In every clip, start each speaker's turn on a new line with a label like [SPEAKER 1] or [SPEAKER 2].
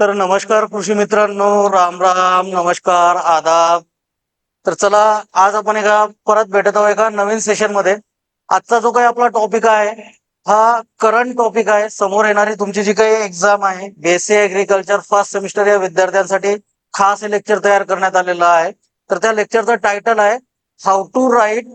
[SPEAKER 1] तर नमस्कार कृषी मित्रांनो, राम राम, नमस्कार, आदाब. तर चला, आज आपण एका परत भेटत आहोत एका नवीन सेशन मध्ये. आजचा जो काही आपला टॉपिक आहे हा करंट टॉपिक आहे. समोर येणारी तुमची जी काही एक्झाम आहे बीएससी ऍग्रीकल्चर फर्स्ट सेमिस्टर या विद्यार्थ्यांसाठी खास हे लेक्चर तयार करण्यात आलेलं आहे. तर त्या लेक्चरचं टायटल आहे how to write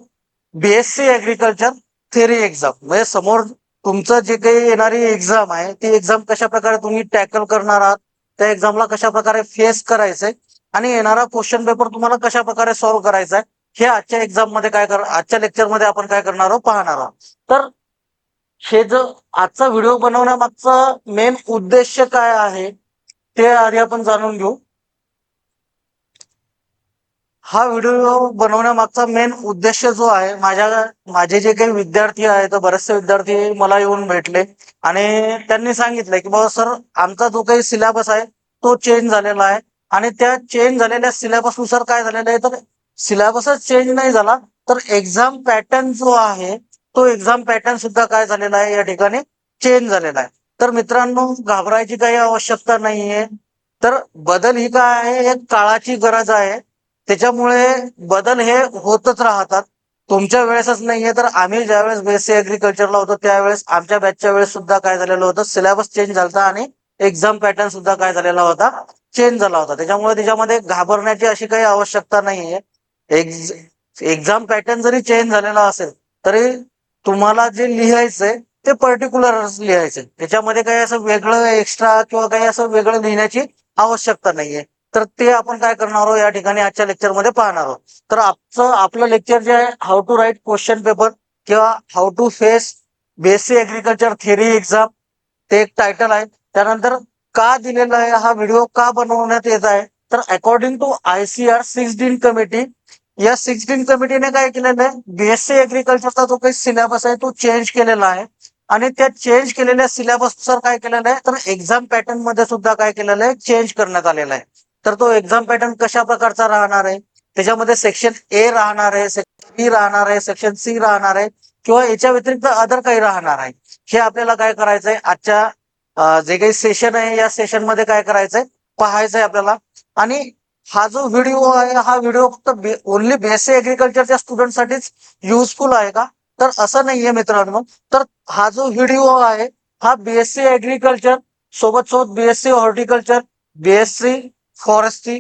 [SPEAKER 1] BSc agriculture theory exam. म्हणजे समोर तुमचं जे काही येणारी एक्झाम आहे ती एक्झाम कशा प्रकारे तुम्ही टॅकल करणार आहात, त्या एक्झामला कशा प्रकारे फेस करायचंय आणि येणारा क्वेश्चन पेपर तुम्हाला कशा प्रकारे सॉल्व्ह करायचा आहे हे आजच्या एक्झाम मध्ये आजच्या लेक्चर मध्ये आपण काय करणार आहोत पाहणार आहोत. तर हे जो आजचा व्हिडिओ बनवण्यामागचा मेन उद्देश काय आहे ते आधी आपण जाणून घेऊ. हा व्हिडिओ बनवण्यामागचा मेन उद्देश जो आहे, माझे जे काही विद्यार्थी आहेत बरेचसे विद्यार्थी मला येऊन भेटले आणि त्यांनी सांगितलं की बाबा सर, आमचा जो काही सिलेबस आहे तो चेंज झालेला आहे आणि त्या चेंज झालेल्या सिलेबस नुसार काय झालेलं आहे, तर सिलेबसच चेंज नाही झाला तर एक्झाम पॅटर्न जो आहे तो एक्झाम पॅटर्न सुद्धा काय झालेला आहे या ठिकाणी चेंज झालेला आहे. तर मित्रांनो, घाबरायची काही आवश्यकता नाहीये. तर बदल ही काय आहे, एक काळाची गरज आहे. त्याच्यामुळे बदल हे होतच राहतात. तुमच्या वेळेसच नाहीये, तर आम्ही ज्यावेळेस बीएससी ऍग्रीकल्चरला होतो त्यावेळेस आमच्या बॅचच्या वेळेस सुद्धा काय झालेलं होतं, सिलेबस चेंज झाला आणि एक्झाम पॅटर्न सुद्धा काय झालेला होता, चेंज झाला होता. त्याच्यामुळे त्याच्यामध्ये घाबरण्याची अशी काही आवश्यकता नाहीये. एक्झाम पॅटर्न जरी चेंज झालेला असेल तरी तुम्हाला जे लिहायचंय ते पर्टिक्युलरच लिहायचंय. त्याच्यामध्ये काही असं वेगळं एक्स्ट्रा किंवा काही असं वेगळं लिहिण्याची आवश्यकता नाहीये. तर ते आपण काय करणार आहोत या ठिकाणी आजच्या लेक्चर मध्ये पाहणार आहोत. तर आपलं लेक्चर जे आहे how to write question paper किंवा how to face BSc agriculture theory exam, ते एक टायटल आहे. त्यानंतर का दिलेला आहे हा व्हिडिओ, का बनवण्यात येत आहे, तर अकॉर्डिंग टू ICAR 16 कमिटी, या 16 कमिटीने काय केलेलं आहे, बीएससी ऍग्रीकल्चरचा जो काही सिलेबस आहे तो चेंज केलेला आहे आणि त्या चेंज केलेल्या सिलेबस नुसार काय केलेलं आहे, तर एक्झाम पॅटर्न मध्ये सुद्धा काय केलेलं आहे, चेंज करण्यात आलेला आहे. तर तो एक्झाम पॅटर्न कशा प्रकारचा राहणार आहे, त्याच्यामध्ये सेक्शन ए राहणार आहे, सेक्शन बी राहणार आहे, सेक्शन सी राहणार आहे किंवा याच्या व्यतिरिक्त अदर काही राहणार आहे, हे आपल्याला काय करायचंय आजच्या जे काही सेशन आहे या सेशन मध्ये काय करायचंय, पाहायचंय आपल्याला. आणि हा जो व्हिडिओ आहे हा व्हिडिओ फक्त ओनली बीएससी ऍग्रीकल्चरच्या स्टुडंटसाठीच युजफुल आहे का, तर असं नाहीये मित्रांनो. तर हा जो व्हिडिओ आहे हा बीएससी ऍग्रीकल्चर सोबत सोबत BSc horticulture, BSc forestry,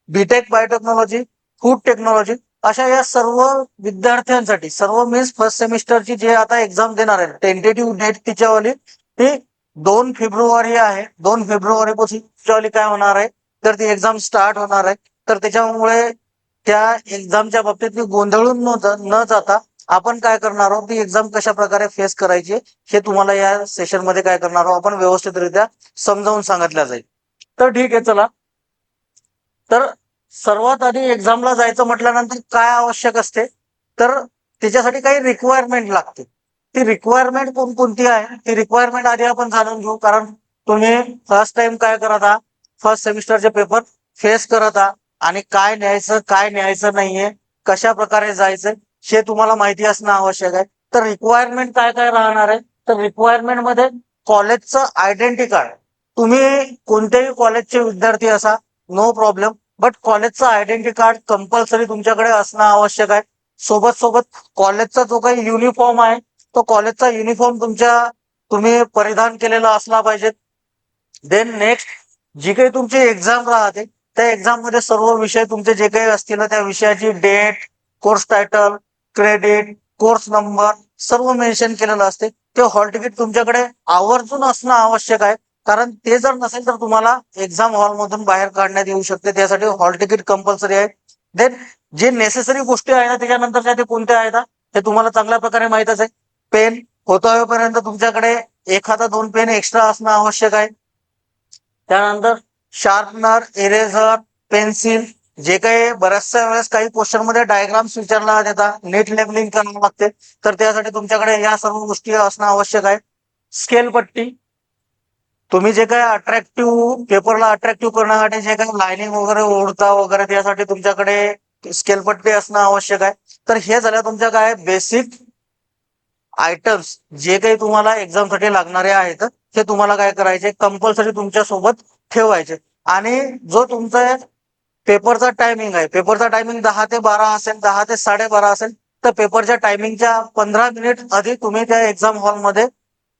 [SPEAKER 1] BTech biotechnology, food technology अशा या सर्व विद्यार्थ्यांसाठी, सर्व मीन्स फर्स्ट सेमिस्टरची जे आता एक्झाम देणार आहे टेंटेटिव्ह डेट तिच्यावाली ती 2 फेब्रुवारी आहे. 2 फेब्रुवारी पासून काय होणार आहे, तर ती एक्झाम स्टार्ट होणार आहे. तर त्याच्यामुळे त्या एक्झामच्या बाबतीत गोंधळून न जाता आपण काय करणार आहोत, ती एक्झाम कशा प्रकारे फेस करायची हे तुम्हाला या सेशन मध्ये काय करणार आहोत, आपण व्यवस्थितरित्या समजावून सांगितलं जाईल. तर ठीक आहे, चला. तर सर्वात आधी एक्झामला जायचं म्हटल्यानंतर काय आवश्यक असते, तर त्याच्यासाठी काही रिक्वायरमेंट लागते. ती रिक्वायरमेंट कोणकोणती आहे ती रिक्वायरमेंट आधी आपण जाणून घेऊ. कारण तुम्ही फर्स्ट टाइम काय करत आहात, फर्स्ट सेमिस्टरचे पेपर फेस करत आहात आणि काय न्यायचं काय न्यायचं नाहीये, कशा प्रकारे जायचं हे तुम्हाला माहिती असणं आवश्यक आहे. तर रिक्वायरमेंट काय काय राहणार आहे, तर रिक्वायरमेंट मध्ये कॉलेजचं आयडेंटिटी कार्ड. तुम्ही कोणत्याही कॉलेजचे विद्यार्थी असा, नो प्रॉब्लेम, बट कॉलेजचं आयडेंटिटी कार्ड कंपल्सरी तुमच्याकडे असणं आवश्यक आहे. सोबत सोबत कॉलेजचा जो काही युनिफॉर्म आहे तो कॉलेजचा युनिफॉर्म तुम्ही परिधान केलेला असला पाहिजे. देन नेक्स्ट, जी काही तुमची एक्झाम राहते त्या एक्झाम मध्ये सर्व विषय तुमचे जे काही असतील त्या विषयाची date, course title, credit, course number सर्व मेन्शन केलेलं असते. ते हॉल तिकीट तुमच्याकडे आवर्जून असणं आवश्यक आहे. कारण ते जर नसेल तर तुम्हाला एक्झाम हॉलमधून बाहेर काढण्यात येऊ शकते. त्यासाठी हॉल तिकीट कंपल्सरी आहे. देन जे नेसेसरी गोष्टी आहेत ना त्याच्यानंतरच्या ते कोणत्या आहेत ते तुम्हाला चांगल्या प्रकारे माहितच आहे. पेन होईपर्यंत तुमच्याकडे एखादा 2 पेन एक्स्ट्रा असणं आवश्यक आहे. त्यानंतर शार्पनर, इरेझर, पेन्सिल, जे काही बऱ्याचशा वेळेस काही क्वेश्चन मध्ये डायग्राम्स विचारला देतात, नीट लेबलिंग करावं लागते, तर त्यासाठी तुमच्याकडे या सर्व गोष्टी असणं आवश्यक आहे. स्केल पट्टी, तुम्ही जे काही अट्रॅक्टिव्ह पेपरला अट्रॅक्टिव्ह करण्यासाठी जे काही लाईनिंग वगैरे ओढता वगैरे त्यासाठी तुमच्याकडे स्केलपट्टी असणं आवश्यक आहे. तर हे झालं तुमच्या काय बेसिक आयटम्स जे काही तुम्हाला एक्झाम साठी लागणारे आहेत ते तुम्हाला काय करायचे, कंपल्सरी तुमच्या सोबत ठेवायचे. आणि जो तुमचा पेपरचा टायमिंग आहे, पेपरचा टायमिंग 10 ते 12 असेल, 10 ते 12:30 असेल, तर पेपरच्या टायमिंगच्या 15 मिनिट आधी तुम्ही त्या एक्झाम हॉलमध्ये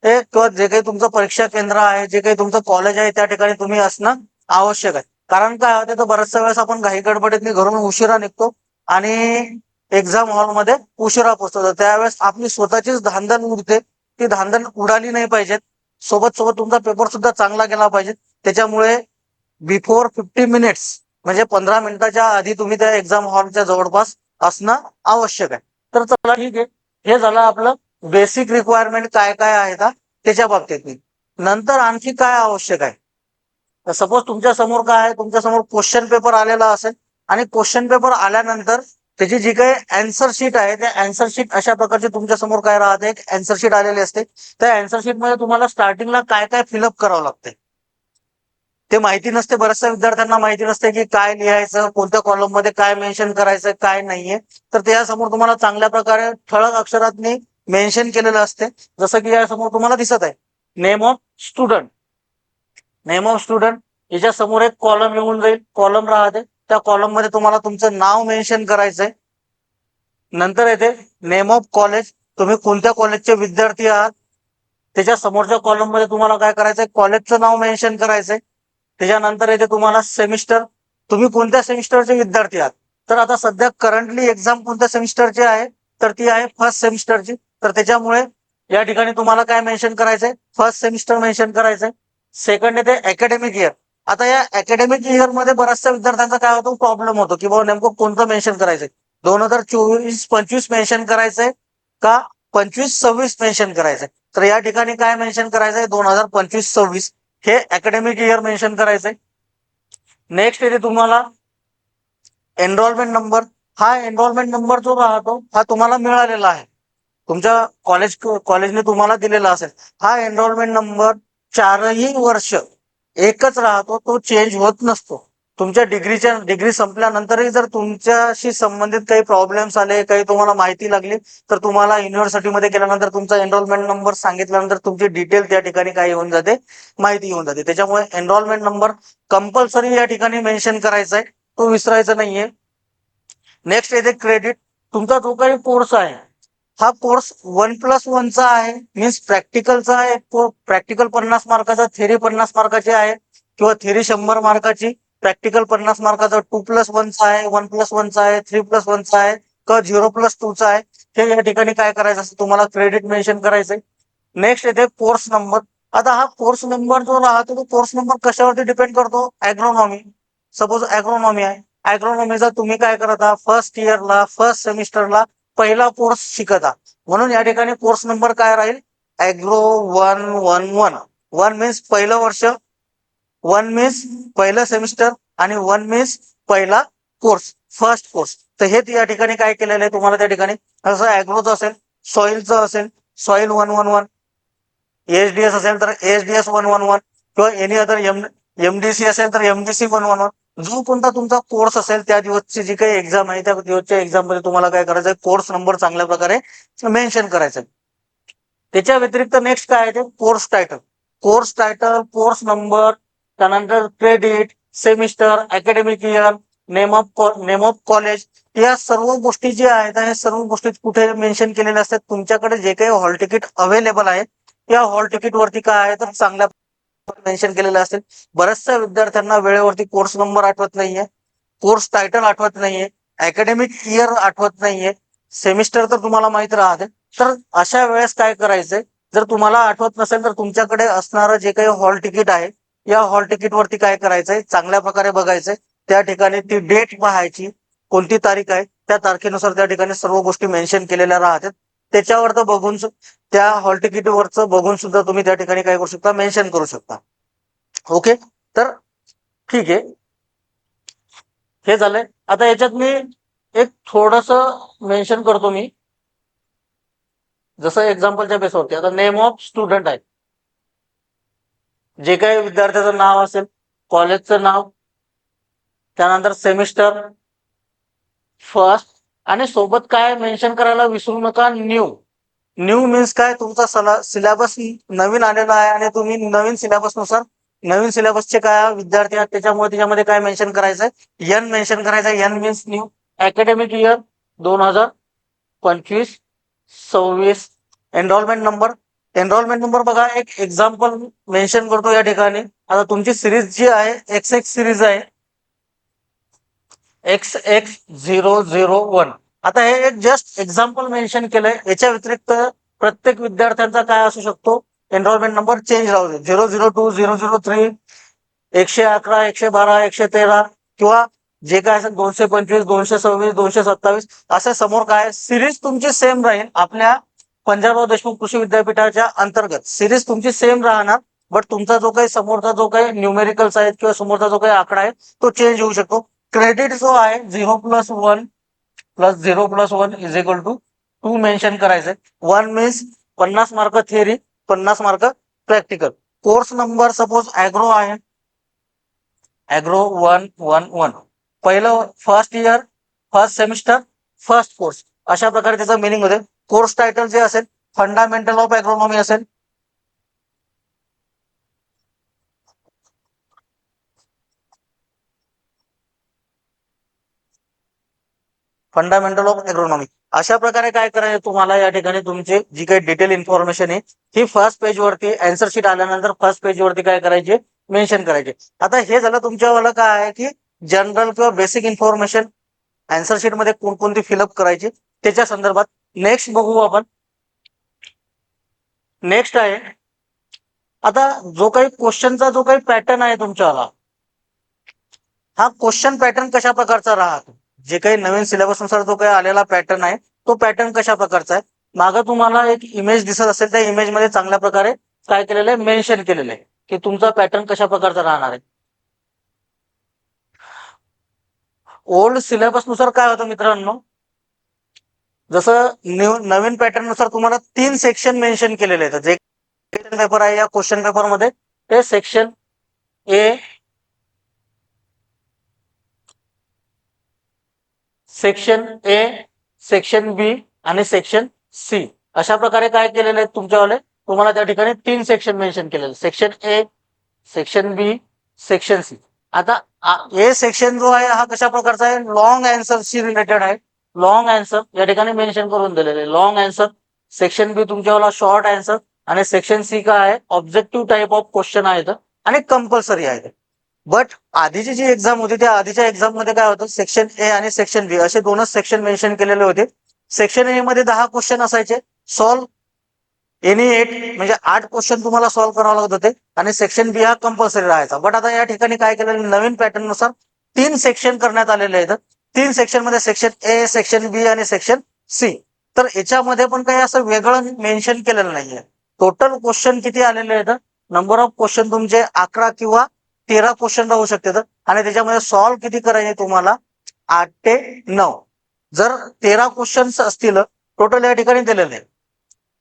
[SPEAKER 1] किंवा जे काही तुमचं परीक्षा केंद्र आहे, जे काही तुमचं कॉलेज आहे, त्या ठिकाणी तुम्ही असणं आवश्यक आहे. कारण काय होतं, तर बऱ्याचशा वेळेस आपण घाई गडबडीतनी घरून उशिरा निघतो आणि एक्झाम हॉलमध्ये उशिरा पोहोचतो. त्यावेळेस आपली स्वतःचीच धांदल उडते. ती धांदल उडाली नाही पाहिजे. सोबत सोबत तुमचा पेपर सुद्धा चांगला गेला पाहिजे. त्याच्यामुळे बिफोर 50 मिनिट्स म्हणजे 15 मिनिटाच्या आधी तुम्ही त्या एक्झाम हॉलच्या जवळपास असणं आवश्यक आहे. तर चला ठीक आहे, हे झालं आपलं बेसिक रिक्वायरमेंट काय काय आहेत त्याच्या बाबतीत. नंतर आणखी काय आवश्यक आहे, तर सपोज तुमच्या समोर काय आहे, तुमच्या समोर क्वेश्चन पेपर आलेला असेल आणि क्वेश्चन पेपर आल्यानंतर त्याची जी काही अँसर शीट आहे, त्या अँसर शीट अशा प्रकारची तुमच्या समोर काय राहते, एक अँसर शीट आलेली असते. त्या अँसर शीट मध्ये तुम्हाला स्टार्टिंगला काय काय फिलअप करावं लागते ते माहिती नसते. बऱ्याचशा विद्यार्थ्यांना माहिती नसते की काय लिहायचं, कोणत्या कॉलम मध्ये काय मेन्शन करायचं, काय नाहीये. तर त्यासमोर तुम्हाला चांगल्या प्रकारे ठळक अक्षरात मेन्शन केलेलं असते. जसं की यासमोर तुम्हाला दिसत आहे, name of student. Name of student याच्या समोर एक कॉलम येऊन जाईल, कॉलम राहते. त्या कॉलम मध्ये तुम्हाला तुमचं नाव मेन्शन करायचंय. नंतर येते नेम ऑफ कॉलेज, तुम्ही कोणत्या कॉलेजचे विद्यार्थी आहात. त्याच्या समोरच्या कॉलम मध्ये तुम्हाला काय करायचंय, कॉलेजचं नाव मेन्शन करायचंय. त्याच्यानंतर येते तुम्हाला सेमिस्टर, तुम्ही कोणत्या सेमिस्टरचे विद्यार्थी आहात. तर आता सध्या करंटली एक्झाम कोणत्या सेमिस्टरची आहे, तर ती आहे फर्स्ट सेमिस्टरची. तर त्याच्यामुळे या ठिकाणी तुम्हाला काय मेन्शन करायचंय, फर्स्ट सेमिस्टर मेन्शन करायचंय. सेकंड येते अकॅडमिक इयर. आता या अकॅडमिक इयर मध्ये बऱ्याचशा विद्यार्थ्यांचा काय होतो, प्रॉब्लेम होतो की बाबा नेमकं कोणतं मेन्शन करायचंय. 2024-25 मेन्शन करायचंय का 25-26 मेन्शन करायचंय. तर या ठिकाणी काय मेन्शन करायचंय, 2025-26 हे अकॅडमिक इयर मेन्शन करायचंय. नेक्स्ट येते तुम्हाला एनरोलमेंट नंबर. हा एनरोलमेंट नंबर जो राहतो हा तुम्हाला मिळालेला आहे, तुमच्या कॉलेजने तुम्हाला दिलेला असेल. हा एनरोलमेंट नंबर 4ही वर्ष एकच राहतो, तो चेंज होत नसतो. तुमच्या डिग्री संपल्यानंतरही जर तुमच्याशी संबंधित काही प्रॉब्लेम्स आले, काही तुम्हाला माहिती लागली, तर तुम्हाला युनिव्हर्सिटीमध्ये गेल्यानंतर तुमचा एनरोलमेंट नंबर सांगितल्यानंतर तुमची डिटेल त्या ठिकाणी काय येऊन जाते, माहिती येऊन जाते. त्याच्यामुळे एनरोलमेंट नंबर कंपल्सरी या ठिकाणी मेन्शन करायचा आहे, तो विसरायचा नाहीये. नेक्स्ट येते क्रेडिट. तुमचा जो काही कोर्स आहे, हा कोर्स 1+1चा आहे, मीन्स प्रॅक्टिकलचा आहे. प्रॅक्टिकल 50 मार्काचा, थेरी 50 मार्काची आहे, किंवा थेरी 100 मार्काची, प्रॅक्टिकल 50 मार्काचा. 2+1चा आहे, 1+1चा आहे, 3+1चा आहे, किंवा 0+2चा आहे. हे या ठिकाणी काय करायचं असतं, तुम्हाला क्रेडिट मेन्शन करायचंय. नेक्स्ट येते कोर्स नंबर. आता हा कोर्स नंबर जो राहतो, तो कोर्स नंबर कशावरती डिपेंड करतो, ॲग्रोनॉमी. सपोज ॲग्रोनॉमी आहे, ॲग्रोनॉमीचा तुम्ही काय करत आहात, फर्स्ट इयरला, फर्स्ट सेमिस्टरला पहिला कोर्स शिकत आहात, म्हणून या ठिकाणी कोर्स नंबर काय राहील, ॲग्रो 111. 1 मीन्स पहिलं वर्ष, 1 मीन्स पहिलं सेमिस्टर, आणि 1 मीन्स पहिला कोर्स, फर्स्ट कोर्स. तर हे या ठिकाणी काय केलेलं आहे तुम्हाला, त्या ठिकाणी जसं ॲग्रोचं असेल, सॉइलचं असेल, सॉइल 111, एचडीएस असेल तर एचडीएस 111, किंवा एनी अदर एमडीसी असेल तर एमडीसी 111. जो कोणता तुमचा कोर्स असेल, त्या दिवसची जी काही एक्झाम आहे, त्या दिवसच्या एक्झाम मध्ये तुम्हाला काय करायचं, कोर्स नंबर चांगल्या प्रकारे मेन्शन करायचं. त्याच्या व्यतिरिक्त नेक्स्ट काय आहे, ते course title. Course title, course number, त्यानंतर credit, semester, academic year, name of college, या सर्व गोष्टी ज्या आहेत, या सर्व गोष्टी कुठे मेन्शन केलेल्या असतात, तुमच्याकडे जे काही हॉल तिकीट अवेलेबल आहे, या हॉल तिकीट वरती काय आहे, तर चांगल्या मेन्शन केलेलं असेल. बऱ्याचशा विद्यार्थ्यांना वेळेवरती कोर्स नंबर आठवत नाहीये, कोर्स टायटल आठवत नाहीये, अकॅडमिक इयर आठवत नाहीये, सेमिस्टर तर तुम्हाला माहित राहते. तर अशा वेळेस काय करायचंय, जर तुम्हाला आठवत नसेल तर तुमच्याकडे असणारं जे काही हॉल तिकीट आहे, या हॉल तिकीट वरती काय करायचंय, चांगल्या प्रकारे बघायचंय. त्या ठिकाणी ती डेट पाहायची, कोणती तारीख आहे, त्या तारखेनुसार त्या ठिकाणी सर्व गोष्टी मेन्शन केलेल्या राहतात. त्याच्यावर तर बघून, त्या हॉल तिकीट वरचं बघून सुद्धा तुम्ही त्या ठिकाणी काय करू शकता, मेन्शन करू शकता. ओके, तर ठीक आहे, हे झालंय. आता याच्यात मी एक थोडस मेन्शन करतो मी, जसं एक्झाम्पलच्या बेसवरती. आता नेम ऑफ स्टुडंट आहे, जे काही विद्यार्थ्याचं नाव असेल, कॉलेजचं नाव, त्यानंतर सेमिस्टर, फर्स्ट, आणि सोबत काय मेन्शन करायला विसरू नका, न्यू. न्यू मीन्स काय, तुमचा सिलेबस नवीन आलेला आहे आणि तुम्ही नवीन सिलेबस नुसार नवीन सिलेबसचे काय विद्यार्थी आहेत त्याच्यामुळे त्याच्यामध्ये काय मेन्शन करायचंय, एन मेन्शन करायचंय. N means new academic year 2025-26. Enrolment number बघा, एक एक्झाम्पल मेन्शन करतो या ठिकाणी. आता तुमची सिरीज जी आहे XX सिरीज आहे, XX001. आता हे एक जस्ट एक्झाम्पल मेन्शन केलंय. याच्या व्यतिरिक्त प्रत्येक विद्यार्थ्यांचा काय असू शकतो, एनरोलमेंट नंबर चेंज राहू दे. 002, 003, 111, 112, 113 किंवा जे काय असेल 225, 226, 227 असे समोर काय सिरीज तुमची सेम राहील. आपल्या पंजाबराव देशमुख कृषी विद्यापीठाच्या अंतर्गत सिरीज तुमची सेम राहणार. बट तुमचा जो काही समोरचा जो काही न्यूमेरिकल्स आहेत किंवा समोरचा जो काही आकडा आहे तो चेंज होऊ शकतो. क्रेडिट जो आहे 0+1 इज इक्वल टू 2 मेन्शन करायचंय. 1 means 50 mark theory, 50 mark practical. Course number suppose agro आहे, ऍग्रो 111, पहिलं first year, first semester, first course, अशा प्रकारे त्याचा मिनिंग होते. कोर्स टायटल जे असेल फंडामेंटल ऑफ ऍग्रोनॉमी असेल, फंडामेंटल ऑफ ऍग्रोनॉमी. अशा प्रकारे काय करायचं तुम्हाला या ठिकाणी तुमची जी काही डिटेल इन्फॉर्मेशन आहे ही फर्स्ट पेज वरती आन्सर शीट आल्यानंतर फर्स्ट पेज वरती काय करायचे, मेन्शन करायचे. आता हे झालं तुमच्यावाला काय आहे की जनरल किंवा बेसिक इन्फॉर्मेशन आन्सर शीट मध्ये कोणकोणती फिलअप करायची त्याच्या संदर्भात. नेक्स्ट बघू आपण. नेक्स्ट आहे आता जो काही क्वेश्चनचा जो काही पॅटर्न आहे तुमच्यावाला, हा क्वेश्चन पॅटर्न कशा प्रकारचा राहतो. जे काही नवीन सिलेबस नुसार जो काही आलेला पॅटर्न आहे तो पॅटर्न कशा प्रकारचा आहे. मागं तुम्हाला एक इमेज दिसत असेल, त्या इमेज मध्ये चांगल्या प्रकारे काय केलेलं आहे, मेन्शन केलेलं आहे की तुमचा पॅटर्न कशा प्रकारचा राहणार आहे. ओल्ड सिलेबस नुसार काय होतं मित्रांनो, जसं नवीन पॅटर्न नुसार तुम्हाला 3 सेक्शन मेन्शन केलेले आहेत. जे पेपर आहे या क्वेश्चन पेपर मध्ये ते section A, section A, section B आणि सेक्शन सी अशा प्रकारे काय केलेले आहेत तुमच्यावाले. तुम्हाला त्या ठिकाणी 3 सेक्शन मेन्शन केलेले, section A, section B, section C. आता ए सेक्शन जो आहे हा कशा प्रकारचा आहे, लॉंग आन्सरशी रिलेटेड आहे. लॉंग आन्सर या ठिकाणी मेन्शन करून दिलेले, लॉंग आन्सर. सेक्शन बी तुमच्यावाला शॉर्ट आन्सर आणि सेक्शन सी काय आहे, ऑब्जेक्टिव्ह टाइप ऑफ क्वेश्चन आहेत आणि कंपल्सरी आहेत. बट आधीची जी एक्झाम होती त्या आधीच्या एक्झाम मध्ये काय होतं, सेक्शन ए आणि सेक्शन बी असे दोनच सेक्शन मेन्शन केलेले होते. सेक्शन ए मध्ये 10 क्वेश्चन असायचे, सॉल्व एनी 8 म्हणजे 8 क्वेश्चन तुम्हाला सॉल्व्ह करावे लागत होते आणि सेक्शन बी हा कंपल्सरी राहायचा. बट आता या ठिकाणी काय केलेलं, नवीन पॅटर्न नुसार 3 सेक्शन करण्यात आलेले आहेत. 3 सेक्शन मध्ये सेक्शन ए, सेक्शन बी आणि सेक्शन सी. तर याच्यामध्ये पण काही असं वेगळं मेन्शन केलेलं नाहीये. टोटल क्वेश्चन किती आलेले आहेत, नंबर ऑफ क्वेश्चन तुमचे 11 किंवा 13 क्वेश्चन राहू शकतात आणि त्याच्यामध्ये सॉल्व्ह किती करायचे तुम्हाला, 8 ते 9. जर 13 क्वेश्चन्स असतील टोटल या ठिकाणी दिलेले,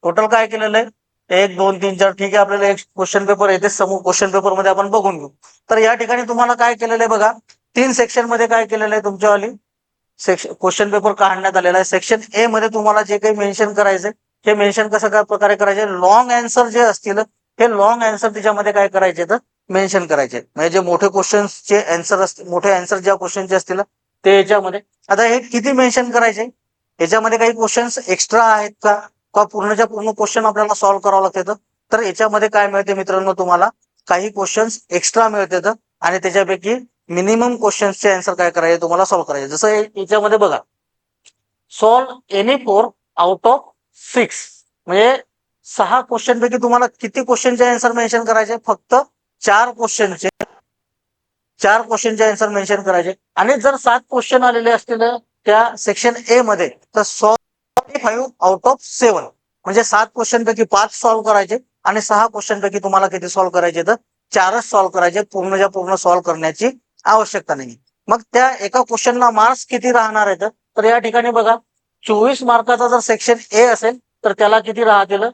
[SPEAKER 1] टोटल काय केलेलं आहे 1 2 3 4, ठीक आहे आपल्याला एक क्वेश्चन पेपर येते समोर, क्वेश्चन पेपर मध्ये आपण बघून घेऊ. तर या ठिकाणी तुम्हाला काय केलेलं आहे बघा, 3 सेक्शन मध्ये काय केलेलं आहे तुमच्यावाली सेक्शन क्वेश्चन पेपर काढण्यात आलेला आहे. सेक्शन ए मध्ये तुम्हाला जे काही मेन्शन करायचंय हे मेन्शन कसं काय प्रकारे करायचे, लॉंग आन्सर जे असतील हे लॉंग आन्सर त्याच्यामध्ये काय करायचे तर मेन्शन करायचे. म्हणजे जे मोठे क्वेश्चन्सचे आन्सर असतील, मोठे आन्सर ज्या क्वेश्चनचे असतील ते याच्यामध्ये. आता हे किती मेन्शन करायचे, याच्यामध्ये काही क्वेश्चन्स एक्स्ट्रा आहेत का पूर्णच्या पूर्ण क्वेश्चन आपल्याला सॉल्व्ह करावं लागतं. तर याच्यामध्ये काय मिळते मित्रांनो, तुम्हाला काही क्वेश्चन्स एक्स्ट्रा मिळतात आणि त्याच्यापैकी मिनिमम क्वेश्चन्सचे आन्सर काय करायचे तुम्हाला सॉल्व्ह करायचे. जसं याच्यामध्ये बघा, सॉल्व्ह एनी 4 आउट ऑफ 6 म्हणजे 6 क्वेश्चन पैकी तुम्हाला किती क्वेश्चनचे आन्सर मेन्शन करायचे, फक्त 4 क्वेश्चनचे आन्सर मेन्शन करायचे. आणि जर 7 क्वेश्चन आलेले असतील त्या सेक्शन ए मध्ये तर सॉल्व्ह 5 आउट ऑफ 7 म्हणजे 7 क्वेश्चन पैकी 5 सॉल्व्ह करायचे आणि 6 क्वेश्चन पैकी तुम्हाला किती सॉल्व्ह करायचे तर 4च सॉल्व्ह करायचे. पूर्णच्या पूर्ण सॉल्व्ह करण्याची आवश्यकता नाही. मग त्या एका क्वेश्चनला मार्क्स किती राहणार आहेत, तर या ठिकाणी बघा 24 मार्काचा जर सेक्शन ए असेल तर त्याला किती राहतील,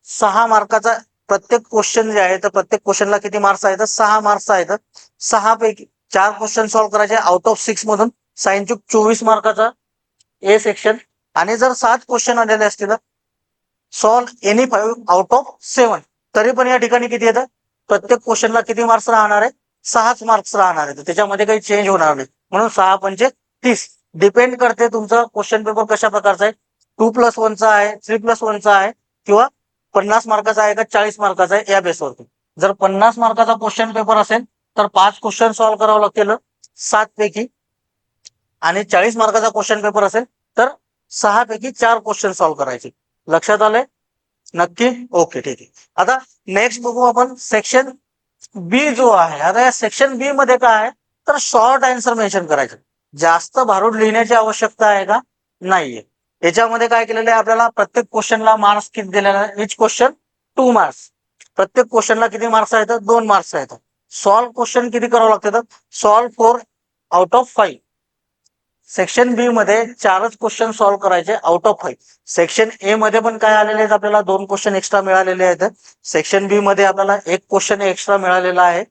[SPEAKER 1] 6 मार्काचा. प्रत्येक क्वेश्चन जे आहे तर प्रत्येक क्वेश्चनला किती मार्क्स आहेत, 6 मार्क्स आहेत. 6 पैकी 4 क्वेश्चन सॉल्व्ह करायचे आउट ऑफ 6 मधून, सायन्सचे 24 मार्काचा ए सेक्शन. आणि जर 7 क्वेश्चन आलेले असतील सॉल्व्ह एनी 5 आउट ऑफ 7 तरी पण या ठिकाणी किती येतं प्रत्येक क्वेश्चनला किती मार्क्स राहणार आहे? 6च मार्क्स राहणार आहे. त्याच्यामध्ये काही चेंज होणार नाही. म्हणून 6 पंचे 30. डिपेंड करते तुमचा क्वेश्चन पेपर कशा प्रकारचा आहे. 2+1चा आहे, 3+1चा आहे किंवा 50 मार्काचा आहे का 40 मार्काचा आहे या बेसवरती. जर 50 मार्काचा क्वेश्चन पेपर असेल तर 5 क्वेश्चन सॉल्व्ह करावं लागतील 7 पैकी, आणि 40 मार्काचा क्वेश्चन पेपर असेल तर 6 पैकी 4 क्वेश्चन सॉल्व्ह करायचे. लक्षात आलंय? नक्की? ओके, ठीक आहे. आता नेक्स्ट बघू आपण सेक्शन बी जो आहे. आता या सेक्शन बी मध्ये काय आहे तर शॉर्ट आन्सर मेन्शन करायचं. जास्त भारूड लिहिण्याची आवश्यकता आहे का? नाहीये. याच्यामध्ये काय केलेलं आहे आपल्याला, प्रत्येक क्वेश्चनला मार्क्स किती दिलेला आहे? Each question 2 marks. प्रत्येक क्वेश्चनला किती मार्क्स आहेत? 2 मार्क्स आहेत. सॉल्व्ह क्वेश्चन किती करावं लागतात? Solve 4 out of 5. सेक्शन बी मध्ये 4च क्वेश्चन सॉल्व्ह करायचे आउट ऑफ 5. सेक्शन ए मध्ये पण काय आलेले आहेत आपल्याला, 2 क्वेश्चन एक्स्ट्रा मिळालेले आहेत. सेक्शन बी मध्ये आपल्याला 1 क्वेश्चन एक्स्ट्रा मिळालेला आहे.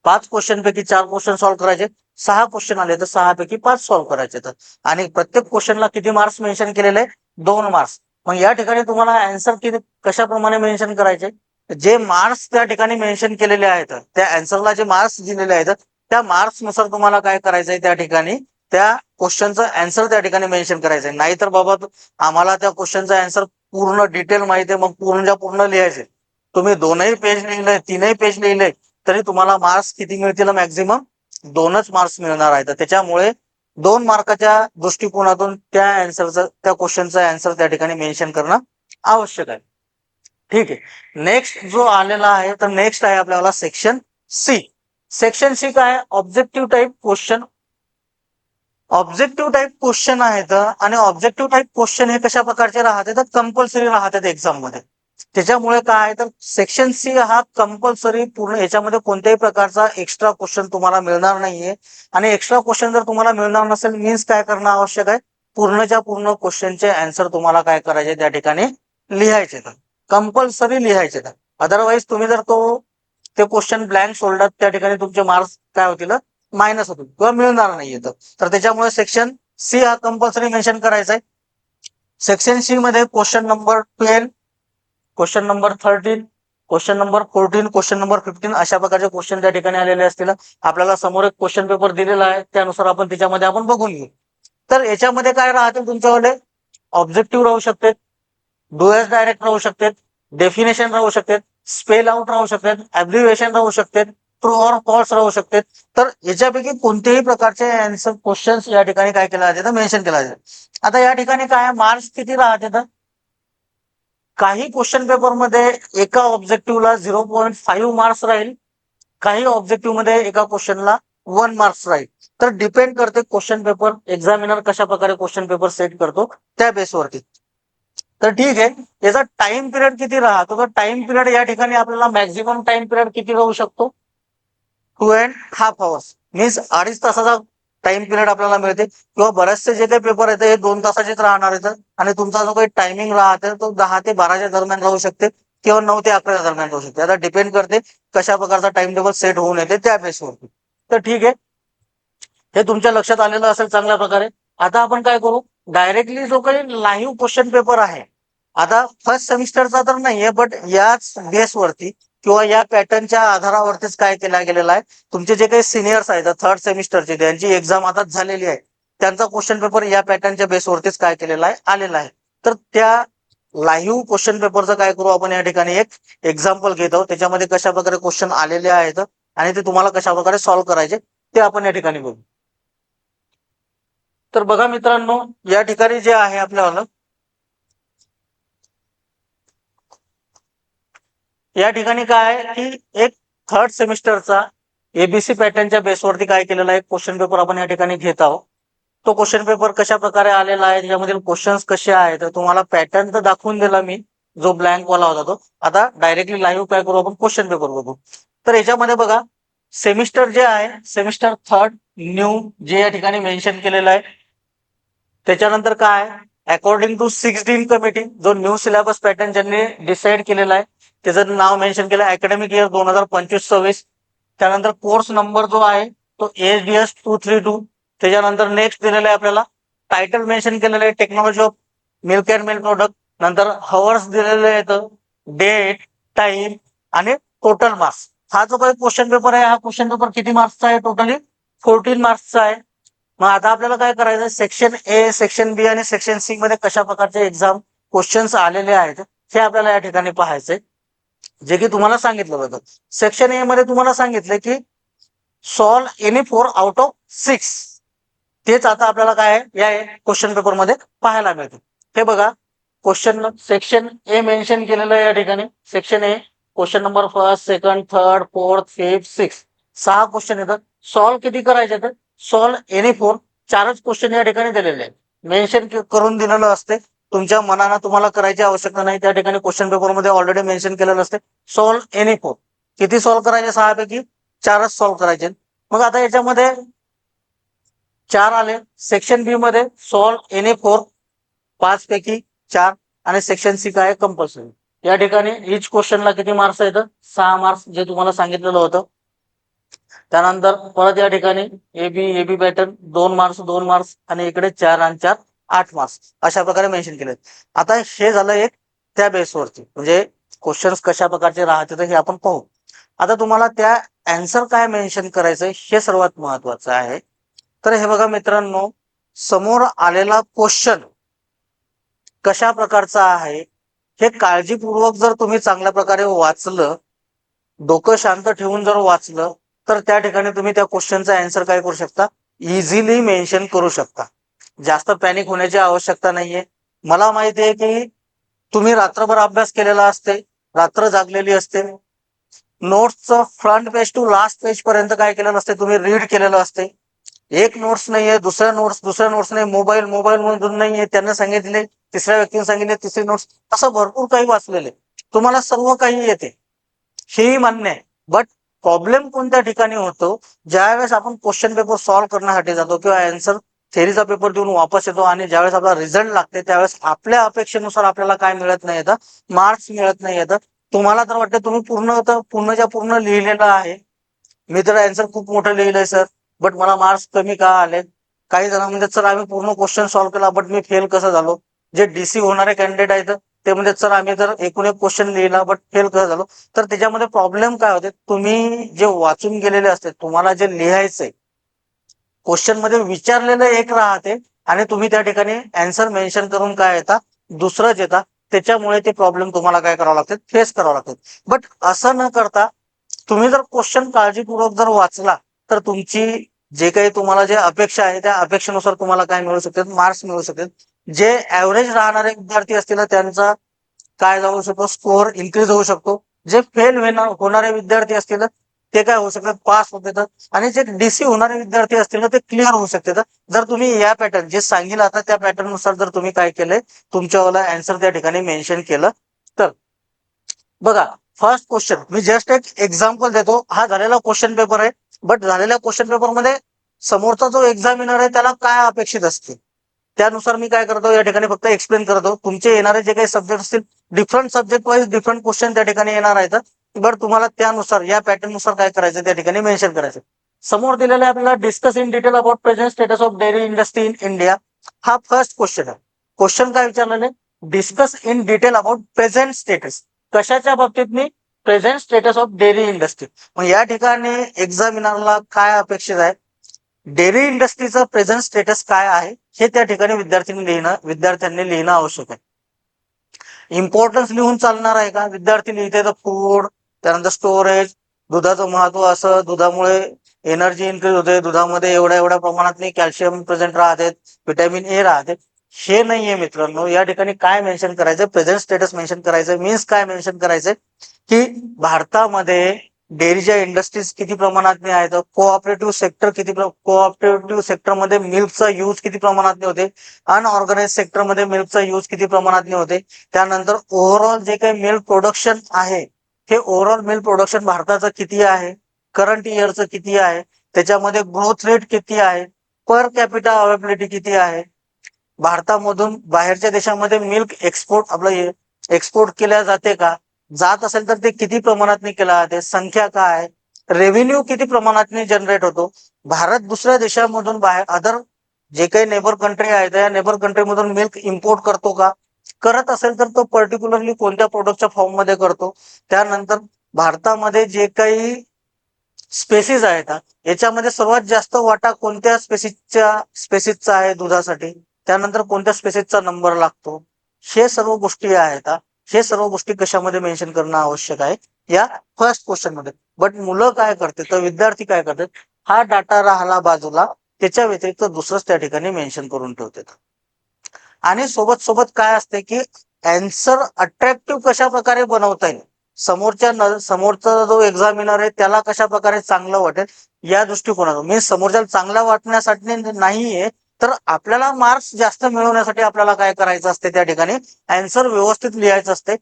[SPEAKER 1] 5 क्वेश्चन पैकी 4 क्वेश्चन सॉल्व्ह करायचे. 6 क्वेश्चन आले तर 6 पैकी 5 सॉल्व्ह करायचे. आणि प्रत्येक क्वेश्चनला किती मार्क्स मेन्शन केलेले आहे? 2 मार्क्स. मग या ठिकाणी तुम्हाला आन्सर किती कशाप्रमाणे मेन्शन करायचे? जे मार्क्स त्या ठिकाणी मेन्शन केलेले आहेत, त्या आन्सरला जे मार्क्स दिलेले आहेत त्या मार्क्स नुसार तुम्हाला काय करायचंय, त्या ठिकाणी त्या क्वेश्चनचं आन्सर त्या ठिकाणी मेन्शन करायचंय. नाहीतर बाबा आम्हाला त्या क्वेश्चनचा आन्सर पूर्ण डिटेल माहिती आहे, मग पूर्णच्या पूर्ण लिहायचे. तुम्ही 2ही पेज लिहिले, 3ही पेज लिहिले तरी तुम्हाला मार्क्स किती मिळतील? मॅक्झिमम 2च मार्क्स मिळणार आहेत. त्याच्यामुळे 2 मार्काच्या दृष्टिकोनातून त्या आन्सरचं, त्या क्वेश्चनचं आन्सर त्या ठिकाणी मेन्शन करणं आवश्यक आहे. ठीक आहे. नेक्स्ट जो आलेला आहे तर नेक्स्ट आहे आपल्याला सेक्शन सी. सेक्शन सी काय? Objective type question. Objective type question आहेत आणि ऑब्जेक्टिव्ह टाईप क्वेश्चन हे कशा प्रकारचे राहते तर कंपल्सरी राहतात एक्झाम मध्ये. त्याच्यामुळे काय आहे तर सेक्शन सी हा कंपल्सरी पूर्ण, याच्यामध्ये कोणत्याही प्रकारचा एक्स्ट्रा क्वेश्चन तुम्हाला मिळणार नाहीये. आणि एक्स्ट्रा क्वेश्चन जर तुम्हाला मिळणार नसेल मीन्स काय करणं आवश्यक आहे? पूर्णच्या पूर्ण क्वेश्चनचे आन्सर तुम्हाला काय करायचे? त्या ठिकाणी लिहायचे. कंपल्सरी लिहायचे. अदरवाईज तुम्ही जर ते क्वेश्चन ब्लँक सोडलात त्या ठिकाणी तुमचे मार्क्स काय होतील? मायनस होतील किंवा मिळणार नाही येतं. तर त्याच्यामुळे सेक्शन सी हा कंपल्सरी मेन्शन करायचा आहे. सेक्शन सी मध्ये question number 12, question number 13, question number 14, question number 15 अशा प्रकारचे क्वेश्चन त्या ठिकाणी आलेले असतील. आपल्याला समोर एक क्वेश्चन पेपर दिलेला आहे, त्यानुसार आपण त्याच्यामध्ये आपण बघून घेऊ. तर याच्यामध्ये काय राहते तुमच्याकडे? ऑब्जेक्टिव्ह राहू शकते, डू एज डायरेक्ट राहू शकते, डेफिनेशन राहू शकते, स्पेल आउट राहू शकते, ॲब्रिव्हिएशन राहू शकते, ट्रू ऑर फॉल्स राहू शकते. तर याच्यापैकी कोणत्याही प्रकारचे आन्सर क्वेश्चन्स या ठिकाणी काय केला जाते तर मेन्शन केला जाते. आता या ठिकाणी काय मार्क्स किती राहते तर काही क्वेश्चन पेपर मध्ये एका ऑब्जेक्टिव्हला 0.5 मार्क्स राहील, काही ऑब्जेक्टिव्ह मध्ये एका क्वेश्चनला 1 मार्क्स राहील. तर डिपेंड करते क्वेश्चन पेपर, एक्झामिनर कशा प्रकारे क्वेश्चन पेपर सेट करतो त्या बेसवरती. तर ठीक आहे, याचा टाइम पिरियड किती राहतो? तर टाइम पिरियड या ठिकाणी आपल्याला मॅक्झिमम टाइम पिरियड किती राहू शकतो? 2.5 hours. मीन्स 2.5 तासाचा टाइम पिरियड आपल्याला मिळते. किंवा बरेचसे जे काही पेपर आहेत हे 2 तासाचेच राहणार आहेत. आणि तुमचा जो काही टायमिंग राहते तो 10 ते 12च्या दरम्यान राहू शकते किंवा 9 ते 11च्या दरम्यान राहू शकते. आता डिपेंड करते कशा प्रकारचा टाइम टेबल सेट होऊन येते त्या बेसवरती. तर ठीक आहे, हे तुमच्या लक्षात आलेलं असेल चांगल्या प्रकारे. आता आपण काय करू, डायरेक्टली जो काही लाईव्ह क्वेश्चन पेपर आहे, आता फर्स्ट सेमिस्टरचा तर नाहीये, बट याच बेसवरती किंवा या पॅटर्नच्या आधारावरतीच काय केला गेलेला आहे, तुमचे जे काही सिनियर्स आहेत 3rd सेमिस्टरचे, त्यांची एक्झाम आताच झालेली आहे, त्यांचा क्वेश्चन पेपर या पॅटर्नच्या बेसवरतीच काय केलेला आहे, आलेला आहे. तर त्या लाईव्ह क्वेश्चन पेपरचं काय करू आपण या ठिकाणी एक एक्झाम्पल घेत आहोत. त्याच्यामध्ये कशा प्रकारे क्वेश्चन आलेले आहेत आणि ते तुम्हाला कशा प्रकारे सॉल्व्ह करायचे ते आपण या ठिकाणी बघू. तर बघा मित्रांनो, या ठिकाणी जे आहे आपल्याला, या ठिकाणी काय आहे की एक 3rd सेमिस्टरचा एबीसी पॅटर्नच्या बेसवरती काय केलेला आहे क्वेश्चन पेपर आपण या ठिकाणी घेत आहोत. तो क्वेश्चन पेपर कशा प्रकारे आलेला आहे, त्याच्यामधील क्वेश्चन्स कसे आहेत, तर तुम्हाला पॅटर्न तर दाखवून दिला मी, जो ब्लँक वाला होता तो. आता डायरेक्टली लाईव्ह काय करू आपण, क्वेश्चन पेपर बघू. तर याच्यामध्ये बघा, सेमिस्टर जे आहे, सेमिस्टर 3rd न्यू जे या ठिकाणी मेन्शन केलेलं आहे. त्याच्यानंतर काय, अकॉर्डिंग टू 16 कमिटी, जो न्यू सिलेबस पॅटर्न ज्यांनी डिसाईड केलेला आहे त्याचं नाव मेन्शन केलं अकॅडमिक इयर 2025-26. त्यानंतर कोर्स नंबर जो आहे तो ASDS 232. त्याच्यानंतर नेक्स्ट दिलेलं आहे आपल्याला टायटल मेन्शन केलेलं आहे technology of milk and milk product. नंतर हवर्स दिलेले आहेत, डेट, टाइम आणि टोटल मार्क्स. हा जो काही क्वेश्चन पेपर आहे, हा क्वेश्चन पेपर किती मार्क्सचा आहे? टोटली 14 मार्क्सचा आहे. मग आता आपल्याला काय करायचं, सेक्शन ए, सेक्शन बी आणि सेक्शन सी मध्ये कशा प्रकारचे एक्झाम क्वेश्चन्स आलेले आहेत हे आपल्याला या ठिकाणी पाहायचंय, जे की तुम्हाला सांगितलं होतं. सेक्शन ए मध्ये तुम्हाला सांगितलं की सॉल्व एनी 4 आउट ऑफ 6. तेच आता आपल्याला काय आहे या क्वेश्चन पेपर मध्ये पाहायला मिळते. हे बघा, क्वेश्चन सेक्शन ए मेन्शन केलेलं आहे या ठिकाणी. Section A question number first, second, third, fourth, fifth, six, 6 question येतात. सॉल्व किती करायचे तर सॉल्व एनी 4, 4च क्वेश्चन या ठिकाणी दिलेले आहेत. मेन्शन करून दिलेलं असते. तुमच्या मनानं तुम्हाला करायची आवश्यकता नाही. त्या ठिकाणी क्वेश्चन पेपर मध्ये ऑलरेडी मेन्शन केलेलं असते. Solve any 4. किती सॉल्व करायचे? 6 पैकी 4च सॉल्व करायचे. मग आता याच्यामध्ये 4 आले. सेक्शन बी मध्ये सॉल्व एनी 4, 5 पैकी 4. आणि सेक्शन सी काय कंपल्सरी. या ठिकाणी इच क्वेश्चनला किती मार्क्स आहेत? 6 मार्क्स, जे तुम्हाला सांगितलेलं होतं. त्यानंतर परत या ठिकाणी एबी पॅटर्न 2 मार्क्स 2 मार्क्स आणि इकडे 4 आणि 4 8 मार्क्स अशा प्रकारे मेन्शन केले. आता हे झालं एक त्या बेसवरती, म्हणजे क्वेश्चन्स कशा प्रकारचे राहते हे आपण पाहू. आता तुम्हाला त्या आन्सर काय मेन्शन करायचं हे सर्वात महत्वाचं आहे. तर हे बघा मित्रांनो, समोर आलेला क्वेश्चन कशा प्रकारचा आहे हे काळजीपूर्वक जर तुम्ही चांगल्या प्रकारे वाचलं, डोकं शांत ठेवून जर वाचलं, तर त्या ठिकाणी तुम्ही त्या क्वेश्चनचा आन्सर काय करू शकता? इझिली मेन्शन करू शकता. जास्त पॅनिक होण्याची आवश्यकता नाहीये. मला माहिती आहे की तुम्ही रात्रभर अभ्यास केलेला असते, रात्र जागलेली असते. नोट्सचं front page to last page पर्यंत काय केलेलं असते? तुम्ही रीड केलेलं असते. एक नोट्स नाहीये, दुसऱ्या नोट्स नाही, मोबाईल मधून नाहीये, त्यांना सांगितले, तिसऱ्या व्यक्तीने सांगितले तिसरी नोट्स, असं भरपूर काही वाचलेले. तुम्हाला सर्व काही येते, हेही मान्य आहे. बट प्रॉब्लेम कोणत्या ठिकाणी होतो? ज्यावेळेस आपण क्वेश्चन पेपर सॉल्व्ह करण्यासाठी जातो किंवा आन्सर थेरीचा पेपर देऊन वापस येतो आणि ज्यावेळेस आपला रिझल्ट लागते, त्यावेळेस आपल्या अपेक्षेनुसार आपल्याला काय मिळत नाही येतं? मार्क्स मिळत नाही येतं. तुम्हाला तर वाटतं तुम्ही पूर्णच्या पूर्ण लिहिलेलं आहे, मी तर आन्सर खूप मोठं लिहिलंय सर, बट मला मार्क्स कमी का आले? काही जण म्हणजे सर आम्ही पूर्ण क्वेश्चन सॉल्व्ह केला, बट मी फेल कसं झालो? जे डीसी होणारे कॅन्डिडेट आहेत ते म्हणजे सर आम्ही तर एकूण एक क्वेश्चन लिहिला, बट फेल कसं झालो? तर त्याच्यामध्ये प्रॉब्लेम काय होते? तुम्ही जे वाचून गेलेले असते, तुम्हाला जे लिहायचंय, क्वेश्चन मध्ये विचारलेलं एक राहते आणि तुम्ही त्या ठिकाणी आन्सर मेन्शन करून काय येतात? दुसरंच येतात. त्याच्यामुळे ते प्रॉब्लेम तुम्हाला काय करावं लागते? फेस करावं लागते. बट असं न करता तुम्ही जर क्वेश्चन काळजीपूर्वक जर वाचला, तर तुमची जे काही तुम्हाला जे अपेक्षा आहे त्या अपेक्षेनुसार तुम्हाला काय मिळू शकतात? मार्क्स मिळू शकतात. जे ऍव्हरेज राहणारे विद्यार्थी असतील त्यांचा काय जाऊ शकतो? स्कोअर इन्क्रीज होऊ शकतो. जे फेल होणारे विद्यार्थी असतील ते काय होऊ शकतात? पास होतात. आणि जे डीसी होणारे विद्यार्थी असतील ते क्लिअर होऊ शकतात. जर तुम्ही या पॅटर्न जे सांगितलं आता त्या पॅटर्न नुसार जर तुम्ही काय केलंय, तुमच्यावाला आन्सर त्या ठिकाणी मेन्शन केलं तर. बघा, फर्स्ट क्वेश्चन मी जस्ट एक एक्झाम्पल देतो. हा झालेला क्वेश्चन पेपर आहे, बट झालेल्या क्वेश्चन पेपर मध्ये समोरचा जो एक्झामिनर आहे त्याला काय अपेक्षित असते त्यानुसार मी काय करतो या ठिकाणी फक्त एक्सप्लेन करतो. तुमचे येणारे जे काही सब्जेक्ट असतील, different subject wise different question त्या ठिकाणी येणार आहेत. बरं, तुम्हाला त्यानुसार या पॅटर्न नुसार काय करायचं त्या ठिकाणी मेन्शन करायचं. समोर दिलेलं आहे आपल्याला, discuss in detail about present status of dairy industry in India. हा फर्स्ट क्वेश्चन आहे. क्वेश्चन काय विचारलेलं आहे? Discuss in detail about present status. कशाच्या बाबतीत? मी present status of dairy industry. मग या ठिकाणी एक्झामिनरला काय अपेक्षित आहे? डेअरी इंडस्ट्रीचं प्रेझेंट स्टेटस काय आहे हे त्या ठिकाणी विद्यार्थ्यांनी लिहिणं आवश्यक आहे. इम्पॉर्टन्स लिहून चालणार आहे का? विद्यार्थी लिहिते तर फूड, त्यानंतर स्टोरेज, दुधाचं महत्व असं, दुधामुळे एनर्जी इन्क्रीज होते, दुधामध्ये एवढ्या एवढ्या प्रमाणात कॅल्शियम प्रेझेंट राहते, व्हिटॅमिन ए राहते. हे नाहीये मित्रांनो. या ठिकाणी काय मेन्शन करायचं? प्रेझेंट स्टेटस मेन्शन करायचं. मीन्स काय मेन्शन करायचंय की भारतामध्ये डेअरीच्या इंडस्ट्रीज किती प्रमाणात आहेत, कोऑपरेटिव्ह सेक्टर कोऑपरेटिव्ह सेक्टरमध्ये मिल्कचा यूज किती प्रमाणात होते, अनऑर्गनाइज सेक्टरमध्ये मिल्कचा यूज किती प्रमाणात होते. त्यानंतर ओव्हरऑल जे काही मिल्क प्रोडक्शन आहे, हे ओव्हरऑल मिल्क प्रोडक्शन भारताचं किती आहे, करंट इयरचं किती आहे, त्याच्यामध्ये ग्रोथ रेट किती आहे, पर कॅपिटा अवेबिलिटी किती आहे, भारतामधून बाहेरच्या देशामध्ये मिल्क एक्सपोर्ट केल्या जाते का, जात असेल तर ते किती प्रमाणात केला जाते, संख्या काय, रेव्हेन्यू किती प्रमाणात जनरेट होतो, भारत दुसऱ्या देशामधून बाहेर अदर जे काही नेबर कंट्री आहेत या नेबर कंट्रीमधून मिल्क इम्पोर्ट करतो का, करत असेल तर तो पर्टिक्युलरली कोणत्या प्रोडक्टच्या फॉर्म मध्ये करतो. त्यानंतर भारतामध्ये जे काही स्पेसीज आहेत याच्यामध्ये सर्वात जास्त वाटा कोणत्या स्पेसीजचा आहे दुधासाठी, त्यानंतर कोणत्या स्पेसीजचा नंबर लागतो, हे सर्व गोष्टी आहेत हे सर्व गोष्टी कशामध्ये मेन्शन करणं आवश्यक आहे या फर्स्ट क्वेश्चन मध्ये. बट मुलं काय करते तर विद्यार्थी काय करतात, हा डाटा राहिला बाजूला, त्याच्या व्यतिरिक्त दुसरंच त्या ठिकाणी मेन्शन करून ठेवतात. आणि सोबत सोबत काय असते की अँसर अट्रॅक्टिव्ह कशा प्रकारे बनवता येईल, समोरचा जो एक्झामिनर आहे त्याला कशा प्रकारे चांगलं वाटेल या दृष्टिकोनातून, मी समोरच्याला चांगला वाटण्यासाठी नाहीये, तर आपल्याला मार्क्स जास्त मिळवण्यासाठी आपल्याला काय करायचं असते, त्या ठिकाणी अँसर व्यवस्थित लिहायचं असते.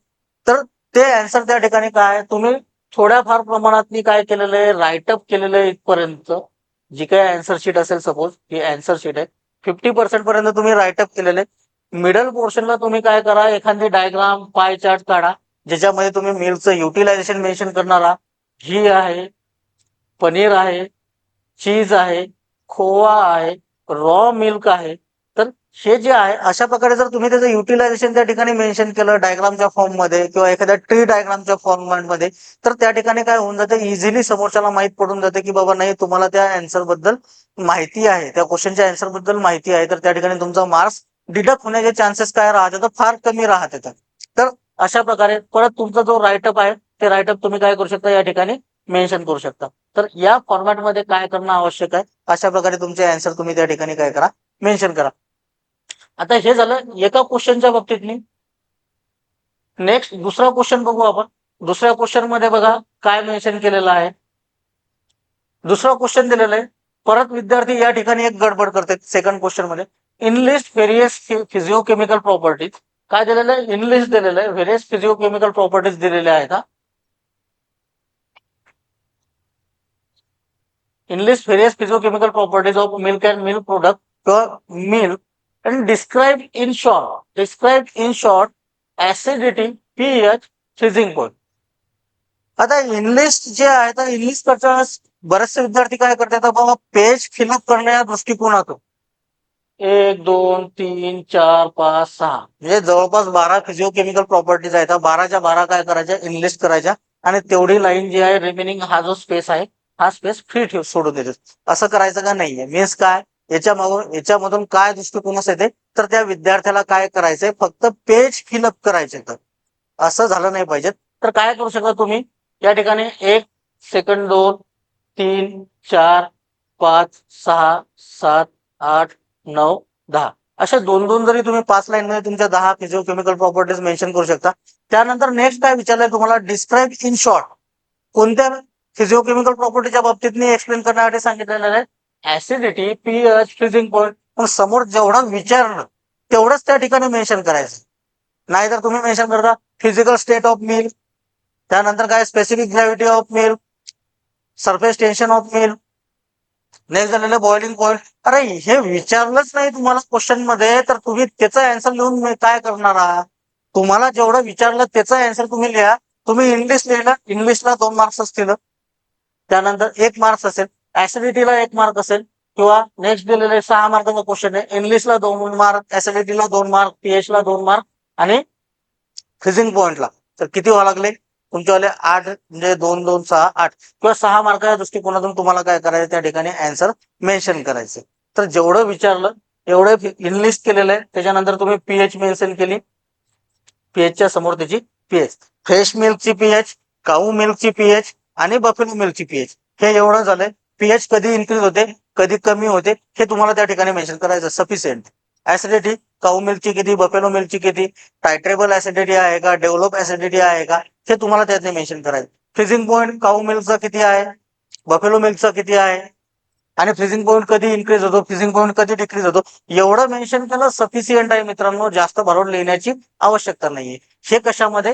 [SPEAKER 1] तर ते अँसर त्या ठिकाणी काय तुम्ही थोड्याफार प्रमाणात काय केलेलं आहे, राईटअप केलेलं आहे इथपर्यंत, जी काय अँसर शीट असेल, सपोज ही अँसर शीट आहे, 50% पर्यंत तुम्ही राईटअप केलेलं आहे. मिडल पोर्शनला तुम्ही काय करा, एखादी डायग्राम पाय चार्ट काढा, ज्याच्यामध्ये तुम्ही मिल्कचं युटिलायझेशन मेन्शन करणारा, घी आहे, पनीर आहे, चीज आहे, खोवा आहे, रॉ मिल्क आहे. तर हे जे आहे अशा प्रकारे जर तुम्ही त्याचं युटिलायझेशन त्या ठिकाणी मेन्शन केलं डायग्रामच्या फॉर्म मध्ये किंवा एखाद्या ट्री डायग्रामच्या फॉर्ममध्ये, तर त्या ठिकाणी काय होऊन जातं, इझिली समोरच्याला माहित पडून जाते की बाबा नाही तुम्हाला त्या अँसर बद्दल माहिती आहे, त्या क्वेश्चनच्या अँसर बद्दल माहिती आहे, तर त्या ठिकाणी तुमचा मार्क्स डिडक्ट होण्याचे चान्सेस काय राहते तर फार कमी राहते. तर अशा प्रकारे परत तुमचा जो राईटअप आहे ते राईटअप तुम्ही काय करू शकता या ठिकाणी मेन्शन करू शकता. तर या फॉर्मॅटमध्ये काय करणं आवश्यक आहे, अशा प्रकारे तुमचे अँसर तुम्ही त्या ठिकाणी काय करा, मेन्शन करा. आता हे झालं एका क्वेश्चनच्या बाबतीत. नेक्स्ट दुसरा क्वेश्चन बघू आपण. दुसऱ्या क्वेश्चन मध्ये बघा काय मेन्शन केलेलं आहे. दुसरा क्वेश्चन दिलेला आहे, परत विद्यार्थी या ठिकाणी एक गडबड करते सेकंड क्वेश्चन मध्ये. इनलिस्ट व्हेरियस फिजिओकेमिकल प्रॉपर्टीज, काय दिलेलं आहे, इनलिस्ट दिलेलं आहे, व्हेरियस फिजिओकेमिकल प्रॉपर्टीज दिलेल्या आहेत. Enlist various physiochemical properties of milk and milk product किंवा milk and describe in short acidity, pH, freezing point. आता इनलिस्ट जे आहे तर इनलिस्ट करता बरेचसे विद्यार्थी काय करतात बाबा, पेज फिलअप करण्या दृष्टिकोनातून 1 2 3 4 5 6 म्हणजे जवळपास 12 फिजिओकेमिकल प्रॉपर्टीज आहेत, 12च्या 12 काय करायच्या, इनलिस्ट करायच्या, आणि तेवढी लाईन जी आहे रिमेनिंग हा जो स्पेस आहे हा स्पेस फ्री ठेव सोडून देतो. असं करायचं का नाहीये, मीन्स काय याच्यामधून काय दृष्टिकोनास येते, तर त्या विद्यार्थ्याला काय करायचंय, फक्त पेज फिलअप करायचे, तर असं झालं नाही पाहिजे. तर काय करू शकता तुम्ही या ठिकाणी 1 सेकंड 2 3 4 5 6 7 8 9 10 अशा दोन दोन जरी तुम्ही 5 लाईन मध्ये तुमच्या 10 फिजिओकेमिकल प्रॉपर्टीज मेन्शन करू शकता. त्यानंतर नेक्स्ट काय विचारलंय तुम्हाला, डिस्क्राईब इन शॉर्ट, कोणत्या फिजिओकेमिकल प्रॉपर्टीच्या बाबतीत एक्सप्लेन करण्यासाठी सांगितलेलं आहे, ऍसिडिटी, पीएच, फ्रीजिंग पॉईंट. पण समोर जेवढं विचारलं तेवढंच त्या ठिकाणी मेन्शन करायचं, नाहीतर तुम्ही मेन्शन करता फिजिकल स्टेट ऑफ मिल्क, त्यानंतर काय specific gravity of milk, surface tension off milk, next झालेलं बॉइलिंग पॉईंट. अरे हे विचारलंच नाही तुम्हाला क्वेश्चन मध्ये, तर तुम्ही त्याचा अँसर लिहून काय करणार आहात, तुम्हाला जेवढं विचारलं त्याचा अँसर तुम्ही लिहा. तुम्ही इंग्लिश लिहिलं, इंग्लिशला 2 मार्क्स असतील, त्यानंतर 1 मार्क्स असेल, ऍसिडिटीला 1 मार्क असेल, किंवा नेक्स्ट दिलेले 6 मार्काचा क्वेश्चन आहे, इंग्लिशला 2 मार्क, ऍसिडिटीला 2 मार्क, पीएच ला 2 मार्क, आणि फ्रीजिंग पॉइंटला तर किती व्हावं लागले तुमच्यावाले 8, म्हणजे 2 2 6 8, किंवा 6 मार्काच्या दृष्टिकोनातून तुम्हाला काय करायचं त्या ठिकाणी अँसर मेन्शन करायचं. तर जेवढं विचारलं एवढं इनलिस्ट केलेलं आहे. त्याच्यानंतर तुम्ही पीएच मेन्शन केली, पीएचच्या समोर त्याची पीएच, फ्रेश मिल्कची पीएच, काऊ मिल्कची पीएच, आणि बफेलो मिल्कची पीएच, हे एवढं झालंय. पीएच कधी इन्क्रीज होते कधी कमी होते हे तुम्हाला त्या ठिकाणी मेन्शन करायचं. सफिशियंट ऍसिडिटी, काऊ मिल्कची किती, बफेलो मिल्कची किती, टायट्रेबल ऍसिडिटी आहे का, डेव्हलप ऍसिडिटी आहे का, हे तुम्हाला त्यातले मेन्शन करायचं. फ्रीजिंग पॉईंट काऊ मिल्कचा किती आहे, बफेलो मिल्कचा किती आहे, आणि फ्रीजिंग पॉईंट कधी इन्क्रीज होतो, फ्रीजिंग पॉईंट कधी डिक्रीज होतो, एवढं मेन्शन केलं सफिशियंट आहे मित्रांनो, जास्त भरून लिहिण्याची आवश्यकता नाहीये. हे कशामध्ये,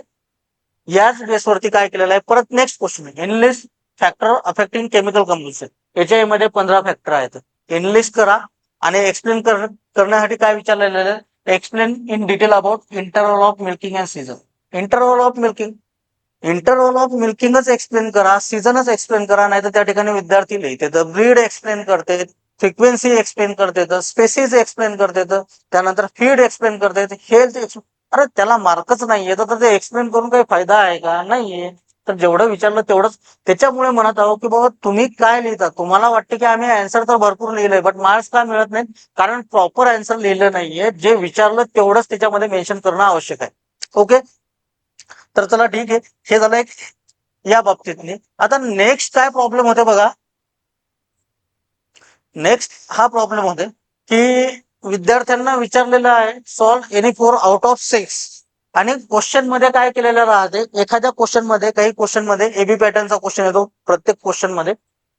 [SPEAKER 1] याच बेसवरती काय केलेलं आहे. परत नेक्स्ट क्वेश्चन आहे, enlist factor affecting chemical composition, याच्यामध्ये 15 फॅक्टर आहेत. एनलिस्ट करा, आणि एक्सप्लेन करण्यासाठी काय विचारलेलं आहे, explain in detail about interval of milking and season. Interval of milking, interval of मिल्किंगच एक्सप्लेन करा, सीझनच एक्सप्लेन करा, नाही तर त्या ठिकाणी विद्यार्थी लिहिते तर ब्रीड एक्सप्लेन करते, फ्रिक्वेन्सी एक्सप्लेन करते, स्पेसिस एक्सप्लेन करते, त्यानंतर फीड एक्सप्लेन करते, हेल्थ एक्सप्लेन. अरे त्याला मार्कच नाहीये तर ते एक्सप्लेन करून काही फायदा आहे का, नाहीये. तर जेवढं विचारलं तेवढंच. त्याच्यामुळे म्हणत आहो की बाबा तुम्ही काय लिहिता, तुम्हाला वाटतं की आम्ही आन्सर तर भरपूर लिहिलंय बट मार्क्स का मिळत नाहीत, कारण प्रॉपर आन्सर लिहिलं नाहीये. जे विचारलं तेवढंच त्याच्यामध्ये मेन्शन करणं आवश्यक आहे. ओके, तर चला ठीक आहे, हे झालं एक या बाबतीतली. आता नेक्स्ट काय प्रॉब्लेम होते बघा, नेक्स्ट हा प्रॉब्लेम होते की विद्यार्थ्यांना विचारलेलं आहे solve any four out of 6, आणि क्वेश्चन मध्ये काय केलेलं राहते, एखाद्या क्वेश्चन मध्ये काही क्वेश्चन मध्ये एबी पॅटर्नचा क्वेश्चन येतो प्रत्येक क्वेश्चन मध्ये.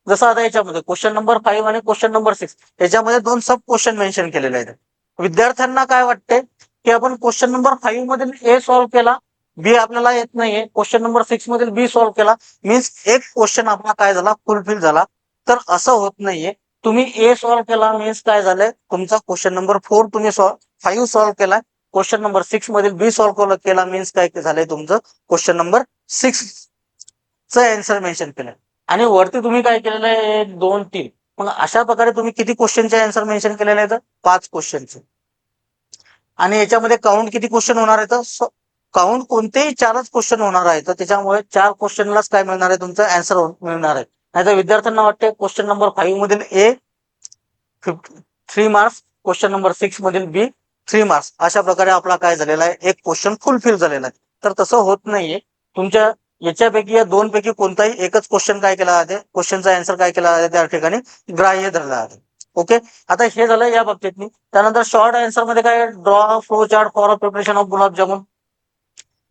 [SPEAKER 1] जसं आता याच्यामध्ये क्वेश्चन नंबर 5 आणि क्वेश्चन नंबर 6 याच्यामध्ये 2 सब क्वेश्चन मेन्शन केलेले आहेत. विद्यार्थ्यांना काय वाटते की आपण क्वेश्चन नंबर 5 मधील ए सॉल्व्ह केला, बी आपल्याला येत नाहीये, क्वेश्चन नंबर 6 मधील बी सॉल्व्ह केला, मीन्स एक क्वेश्चन आपला काय झाला, फुलफिल झाला. तर असं होत नाहीये. तुम्ही ए सॉल्व्ह केला मीन्स काय झालंय, तुमचा क्वेश्चन नंबर 4 तुम्ही 5 सॉल्व्ह केला, क्वेश्चन नंबर 6 मधील बी सॉल्व्ह केला मीन्स काय झालंय, तुमचं क्वेश्चन नंबर 6 च आन्सर मेन्शन केलं. आणि वरती तुम्ही काय केलेलं आहे, 1 2 3, मग अशा प्रकारे तुम्ही किती क्वेश्चनचे आन्सर मेन्शन केलेले आहेत, 5 क्वेश्चनचे. आणि याच्यामध्ये काउंट किती क्वेश्चन होणार आहेत, काउंट कोणतेही 4च क्वेश्चन होणार आहेत. त्याच्यामुळे 4 क्वेश्चनलाच काय मिळणार आहे, तुमचं आन्सर मिळणार आहे. नाहीतर विद्यार्थ्यांना वाटते क्वेश्चन नंबर 5 मधील ए 3 मार्क्स, क्वेश्चन नंबर 6 मधील बी 3 मार्क्स, अशा प्रकारे आपला काय झालेला आहे, एक क्वेश्चन फुलफिल झालेला आहे. तर तसं होत नाहीये. तुमच्या याच्यापैकी या 2 पैकी कोणताही एकच क्वेश्चन काय केला जाते, क्वेश्चनचा आन्सर काय केला जाते, त्या ठिकाणी ग्राह्य धरला जाते. ओके, आता हे झालं या बाबतीत. त्यानंतर शॉर्ट आन्सर मध्ये काय, draw flow chart for preparation of gulab jamun.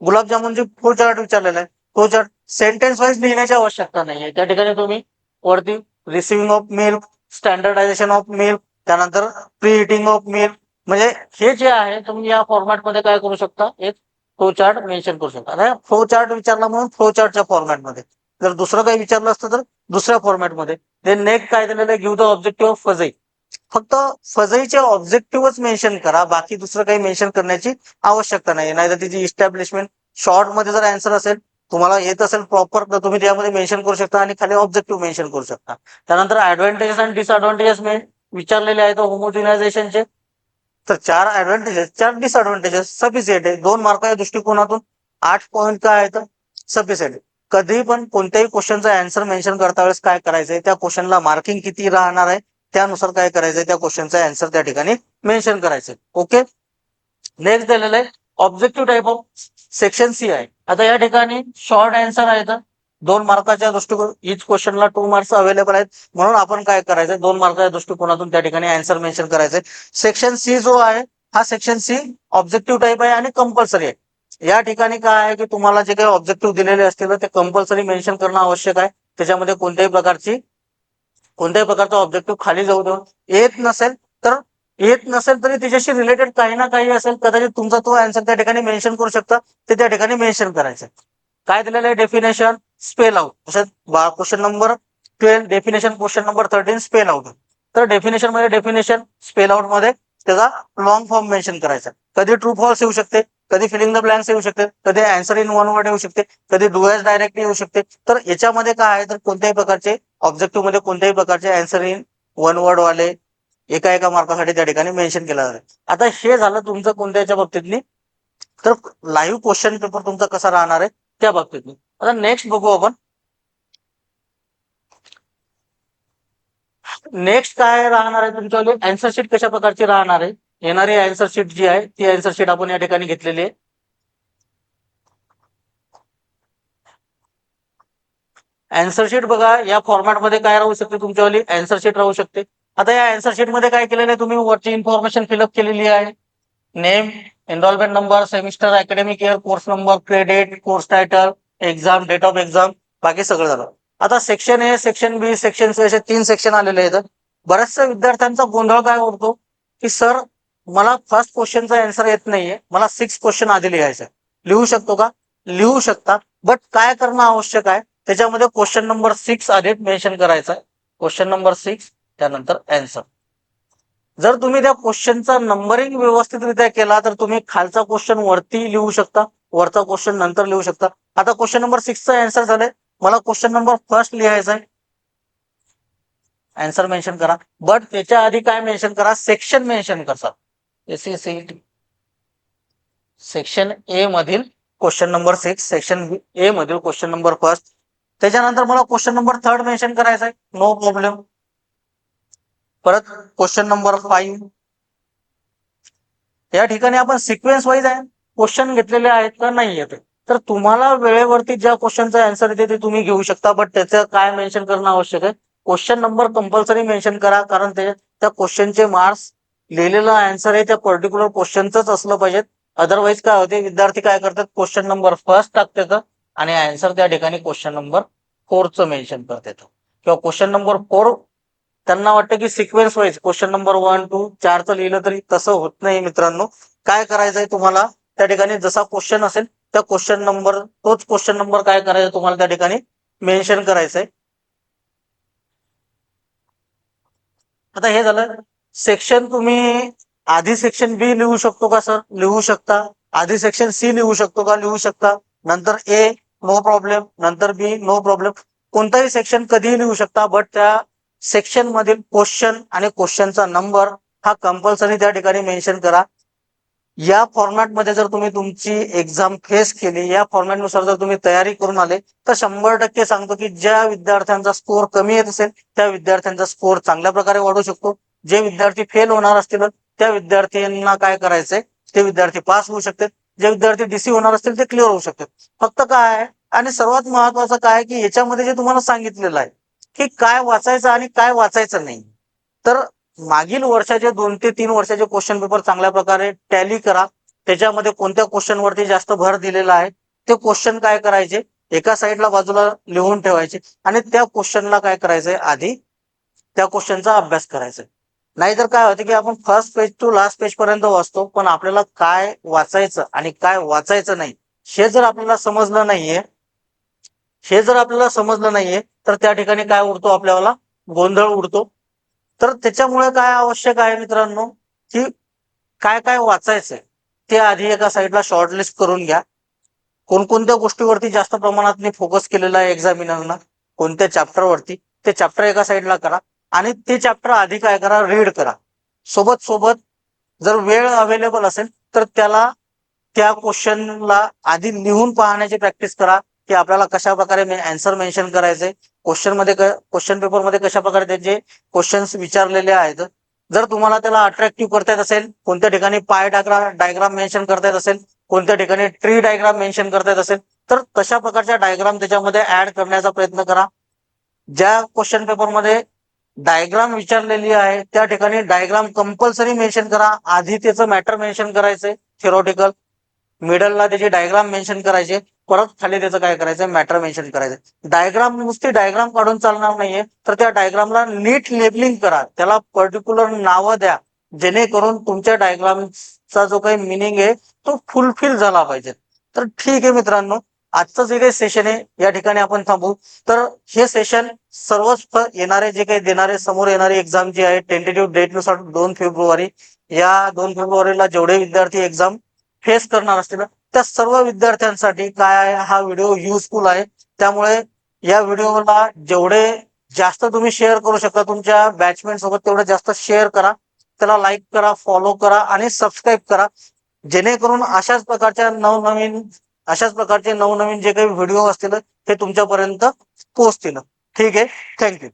[SPEAKER 1] गुलाबजामुनची फ्लो चार्ट विचारलेला आहे. फ्लो चार्ट सेंटेन्स वाईज लिहिण्याची आवश्यकता नाहीये. त्या ठिकाणी तुम्ही वरती receiving of milk, standardisation of milk, त्यानंतर प्री हिटिंग ऑफ मिल्क, म्हणजे हे जे आहे तुम्ही या फॉर्मॅटमध्ये काय करू शकता, एक फ्लो चार्ट मेन्शन करू शकता. फ्लो चार्ट विचारला म्हणून फ्लो चार्टच्या फॉर्मॅटमध्ये, जर दुसरं काही विचारलं असतं तर दुसऱ्या फॉर्मॅटमध्ये. देन नेक्स्ट काय दिलेलं आहे, गिव्ह द ऑब्जेक्टिव्ह ऑफ फजई. फक्त फजईचे ऑब्जेक्टिव्हच मेन्शन करा, बाकी दुसरं काही मेन्शन करण्याची आवश्यकता नाही. नाहीतर तिची इस्टॅब्लिशमेंट शॉर्ट मध्ये जर आन्सर असेल, तुम्हाला येत असेल प्रॉपर, तर तुम्ही त्यामध्ये मेन्शन करू शकता आणि खाली ऑब्जेक्टिव्ह मेन्शन करू शकता. त्यानंतर ऍडव्हान्टेजेस आणि डिसएडव्हान्टेजेस विचारलेले आहेत होमोजिनायझेशनचे. तर 4 ऍडव्हान्टेजेस 4 डिसएडव्हान्टेजेस सफिशियंट आहे. 2 मार्काच्या दृष्टिकोनातून 8 पॉईंट काय आहेत, सफिशियंट. कधी पण कोणत्याही क्वेश्चनचा आन्सर मेन्शन करता वेळेस काय करायचंय, त्या क्वेश्चनला मार्किंग किती राहणार आहे त्यानुसार काय करायचंय, त्या क्वेश्चनचा आन्सर त्या ठिकाणी मेन्शन करायचंय. ओके, नेक्स्ट दिलेलं आहे objective type of section C आहे. आता या ठिकाणी शॉर्ट आन्सर आहेत, 2 मार्काच्या दृष्टिकोन, इच क्वेश्चनला 2 मार्क्स अवेलेबल आहेत, म्हणून आपण काय करायचंय, 2 मार्काच्या दृष्टिकोनातून त्या ठिकाणी आन्सर मेन्शन करायचंय. सेक्शन सी जो आहे, हा सेक्शन सी ऑब्जेक्टिव्ह टाईप आहे आणि कंपल्सरी आहे. या ठिकाणी काय आहे की तुम्हाला जे काही ऑब्जेक्टिव्ह दिलेले असतील ते कंपल्सरी मेन्शन करणं आवश्यक आहे. त्याच्यामध्ये कोणत्याही प्रकारचा ऑब्जेक्टिव्ह खाली जाऊ देऊन, येत नसेल तरी त्याच्याशी रिलेटेड काही ना काही असेल, कदाचित तुमचा तो आन्सर त्या ठिकाणी मेन्शन करू शकता, ते त्या ठिकाणी मेन्शन करायचं. काय दिलेलं आहे, definition, spell out. Question number 12 definition, question number 13 spell out. तर डेफिनेशन मध्ये डेफिनेशन, स्पेल आउट मध्ये त्याचा लॉंग फॉर्म मेन्शन करायचा. कधी ट्रू फॉल्स येऊ शकते, कधी फिलिंग द ब्लँक्स येऊ शकते, कधी आन्सर इन वन वर्ड येऊ शकते, कधी डू एज डायरेक्ट येऊ शकते. तर याच्यामध्ये काय आहे, तर कोणत्याही प्रकारचे ऑब्जेक्टिव्ह मध्ये कोणत्याही प्रकारचे आन्सर इन वन वर्ड वाले एका मार्कासाठी त्या ठिकाणी मेन्शन केला जाते. आता हे झालं तुमचं कोणत्याच्या बाबतीतली, तर लाईव्ह क्वेश्चन पेपर तुमचा कसा राहणार आहे त्या बाबतीतली. आता नेक्स्ट बघू आपण, नेक्स्ट काय राहणार आहे तुमच्या आन्सर शीट कशा प्रकारची राहणार आहे. येणारी आन्सर शीट जी आहे ती आन्सर शीट आपण या ठिकाणी घेतलेली आहे. आन्सर शीट बघा, या फॉर्मॅटमध्ये काय राहू शकते, तुमच्यावाली आन्सर शीट राहू शकते. आता या आन्सर शीट मध्ये काय केलेलं आहे, तुम्ही वरची इन्फॉर्मेशन फिलअप केलेली आहे. Name, enrolment number, semester, academic year, course number, credit, course title, exam, date of exam, बाकी सगळं झालं. आता section A, section B, section C असे 3 सेक्शन आलेले आहेत. बऱ्याचशा विद्यार्थ्यांचा गोंधळ काय होतो की सर मला फर्स्ट क्वेश्चनचा आन्सर येत नाहीये, मला 6 क्वेश्चन आधी लिहायचं, लिहू शकतो का, लिहू शकता, बट काय करणं आवश्यक आहे, त्याच्यामध्ये क्वेश्चन नंबर 6 आधी मेन्शन करायचा. क्वेश्चन नंबर 6 त्यानंतर आन्सर. जर तुम्ही त्या क्वेश्चनचा नंबरिंग व्यवस्थितरित्या केला तर तुम्ही खालचा क्वेश्चन वरती लिहू शकता, वरचा क्वेश्चन नंतर लिहू शकता. आता क्वेश्चन नंबर 6चा आन्सर झालंय, मला क्वेश्चन नंबर फर्स्ट लिहायचा आहे, आन्सर मेन्शन करा, बट त्याच्या आधी काय मेन्शन करा, सेक्शन मेन्शन करा. एससीसीटी सेक्शन ए मधील क्वेश्चन नंबर 6 सेक्शन ए मधील क्वेश्चन नंबर 1. त्याच्यानंतर मला क्वेश्चन नंबर 3 मेन्शन करायचा आहे, नो प्रॉब्लेम. परत क्वेश्चन नंबर 5. या ठिकाणी आपण सिक्वेन्स वाईज आहे क्वेश्चन घेतलेले आहेत का नाही येते. तर तुम्हाला वेळेवरती ज्या क्वेश्चनचा आन्सर येते ते तुम्ही घेऊ शकता, बट त्याचं काय मेन्शन करणं आवश्यक आहे, क्वेश्चन नंबर कंपल्सरी मेन्शन करा, कारण त्या क्वेश्चनचे मार्क्स लिहिलेलं आन्सर आहे त्या पर्टिक्युलर क्वेश्चनच असलं पाहिजे. अदरवाईज काय होते, विद्यार्थी काय करतात, क्वेश्चन नंबर 1 टाकतात आणि आन्सर त्या ठिकाणी क्वेश्चन नंबर 4चं मेन्शन करतात, किंवा क्वेश्चन नंबर 4 त्यांना वाटतं की सिक्वेन्स वाईज क्वेश्चन नंबर 1 2 4चं लिहिलं तरी तसं होत नाही मित्रांनो. काय करायचंय तुम्हाला, त्या ठिकाणी जसा क्वेश्चन असेल त्या क्वेश्चन नंबर, तोच क्वेश्चन नंबर काय करायचा तुम्हाला त्या ठिकाणी मेन्शन करायचंय. आता हे झालं सेक्शन. तुम्ही आधी सेक्शन बी लिहू शकतो का सर? लिहू शकता. आधी सेक्शन सी लिहू शकतो का? लिहू शकता. नंतर ए नो प्रॉब्लेम, नंतर बी नो प्रॉब्लेम. कोणताही सेक्शन कधीही लिहू शकता, बट त्या सेक्शन मधील क्वेश्चन आणि क्वेश्चनचा नंबर हा कंपल्सरी त्या ठिकाणी मेन्शन करा. या फॉर्मॅटमध्ये जर तुम्ही तुमची एक्झाम फेस केली, या फॉर्मॅटनुसार जर तुम्ही तयारी करून आले, तर 100% सांगतो की ज्या विद्यार्थ्यांचा स्कोर कमी येत असेल त्या विद्यार्थ्यांचा स्कोर चांगल्या प्रकारे वाढू शकतो. जे विद्यार्थी फेल होणार असतील त्या विद्यार्थ्यांना काय करायचंय, ते विद्यार्थी पास होऊ शकतात. जे विद्यार्थी डीसी होणार असतील ते क्लिअर होऊ शकतात. फक्त काय, आणि सर्वात महत्वाचं काय की याच्यामध्ये जे तुम्हाला सांगितलेलं आहे की काय वाचायचं आणि काय वाचायचं नाही, तर मागील वर्षाचे 2 ते 3 वर्षाचे क्वेश्चन पेपर चांगल्या प्रकारे टॅली करा. त्याच्यामध्ये कोणत्या क्वेश्चन वरती जास्त भर दिलेला आहे ते क्वेश्चन काय करायचे, एका साईडला बाजूला लिहून ठेवायचे आणि त्या क्वेश्चनला काय करायचंय, आधी त्या क्वेश्चनचा अभ्यास करायचा. नाहीतर काय होतं की आपण first page to last page पर्यंत वाचतो, पण आपल्याला काय वाचायचं आणि काय वाचायचं नाही हे जर आपल्याला समजलं नाहीये, तर त्या ठिकाणी काय उडतो, आपल्याला गोंधळ उडतो. तर त्याच्यामुळे काय आवश्यक आहे मित्रांनो, की काय काय वाचायचंय ते आधी एका साईडला शॉर्टलिस्ट करून घ्या. कोणकोणत्या गोष्टीवरती जास्त प्रमाणात फोकस केलेला आहे एक्झामिनरना, कोणत्या चॅप्टरवरती, ते चॅप्टर एका साईडला करा आणि ते चॅप्टर आधी काय करा, रीड करा. सोबत सोबत जर वेळ अवेलेबल असेल तर त्याला, त्या क्वेश्चनला आधी लिहून पाहण्याची प्रॅक्टिस करा की आपल्याला कशा प्रकारे आन्सर मेन्शन करायचे, क्वेश्चन पेपरमध्ये कशा प्रकारे त्याचे क्वेश्चन्स विचारलेले आहेत. जर तुम्हाला त्याला अट्रॅक्टिव्ह करता येत असेल, कोणत्या ठिकाणी पाय डायग्राम मेन्शन करता येत असेल, कोणत्या ठिकाणी ट्री डायग्राम मेन्शन करता येत असेल, तर तशा प्रकारच्या डायग्राम त्याच्यामध्ये ऍड करण्याचा प्रयत्न करा. ज्या क्वेश्चन पेपरमध्ये डायग्राम विचारलेली आहे त्या ठिकाणी डायग्राम कंपल्सरी मेन्शन करा. आधी त्याचं मॅटर मेन्शन करायचंय थिओरॉटिकल, मिडलला त्याची डायग्राम मेन्शन करायचे, परत खाली त्याचं काय करायचं, मॅटर मेन्शन करायचं. डायग्राम नुसती डायग्राम काढून चालणार नाहीये, तर त्या डायग्रामला नीट लेबलिंग करा, त्याला पर्टिक्युलर नावं द्या, जेणेकरून तुमच्या डायग्रामचा जो काही मिनिंग आहे तो फुलफिल झाला पाहिजे. तर ठीक आहे मित्रांनो, आजचं जे काही सेशन आहे या ठिकाणी आपण थांबू. तर हे सेशन सर्वच येणारे जे काही देणारे समोर येणारी एक्झाम जी आहे टेंटेटिव्ह डेटनुसार 2 फेब्रुवारी, या 2 फेब्रुवारीला जेवढे विद्यार्थी एक्झाम फेस करणार असतील त्या सर्व विद्यार्थ्यांसाठी काय आहे, हा व्हिडिओ युजफुल आहे. त्यामुळे या व्हिडिओला जेवढे जास्त तुम्ही शेअर करू शकता तुमच्या बॅचमेट सोबत, तेवढे जास्त शेअर करा, त्याला लाईक करा, फॉलो करा आणि सबस्क्राईब करा, जेणेकरून अशाच प्रकारचे नवनवीन जे काही व्हिडिओ असतील ते तुमच्यापर्यंत पोहोचतील. ठीक आहे, थँक्यू.